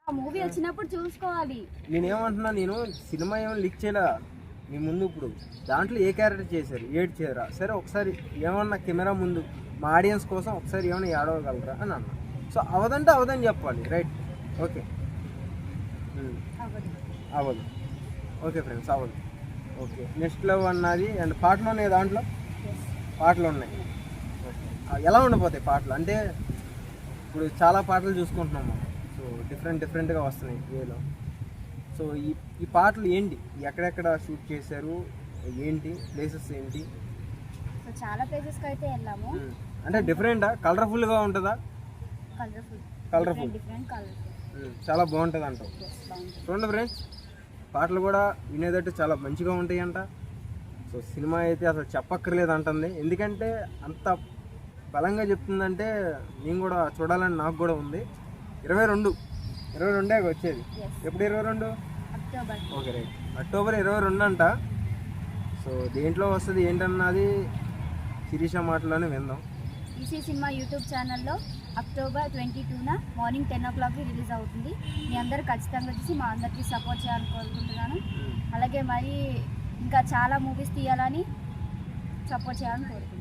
ఆ మూవీ వచ్చినప్పుడు చూసుకోవాలి. నేనేమంటున్నా, నేను సినిమా ఏమో లీక్ చేయలే మీ ముందు. ఇప్పుడు దాంట్లో ఏ క్యారెక్టర్ చేశారు, ఏడ్ చేయరా? సరే ఒకసారి ఏమన్నా కెమెరా ముందు మా ఆడియన్స్ కోసం ఒకసారి ఏమైనా ఏడవగలరా అని అన్నా. సో అవదంటే అవదని చెప్పాలి, రైట్? ఓకే, అవ్వదు. ఓకే ఫ్రెండ్స్, అవ్వదు. ఓకే, నెక్స్ట్ లవ్ అన్నది అండ్ పాటలు ఉన్నాయి, దాంట్లో పాటలు ఉన్నాయి. ఎలా ఉండిపోతాయి పాటలు అంటే? ఇప్పుడు చాలా పాటలు చూసుకుంటున్నాం మనం. సో డిఫరెంట్గా వస్తున్నాయి వేలో. సో ఈ పాటలు ఏంటి, ఎక్కడెక్కడ షూట్ చేశారు, ఏంటి ప్లేసెస్ ఏంటి? సో చాలా ప్లేసెస్కి అయితే వెళ్ళాము. అంటే డిఫరెంటా, కలర్ఫుల్గా ఉంటుందా? కలర్ఫుల్, డిఫరెంట్ కలర్ఫుల్, చాలా బాగుంటుంది అంటావు. చూడండి ఫ్రెండ్స్, పాటలు కూడా వినేటట్టు చాలా మంచిగా ఉంటాయి అంట. సో సినిమా అయితే అసలు చెప్పక్కర్లేదు అంటుంది. ఎందుకంటే అంత బలంగా చెప్తుందంటే నేను కూడా చూడాలని నాకు కూడా ఉంది. 22 వచ్చేది. ఎప్పుడు 22? అక్టోబర్. ఓకే రైట్, అక్టోబర్ 22 అంట. సో దేంట్లో వస్తుంది ఏంటన్నది శిరీష మాటలోనే విందాం. ఈసీ సినిమా యూట్యూబ్ ఛానల్లో అక్టోబర్ 22న మార్నింగ్ 10 o'clockకి రిలీజ్ అవుతుంది. మీ అందరూ ఖచ్చితంగా చూసి మా అందరికీ సపోర్ట్ చేయాలని కోరుకుంటున్నాను. అలాగే మరి ఇంకా చాలా మూవీస్ తీయాలని సపోర్ట్ చేయాలని కోరుకుంటున్నాను.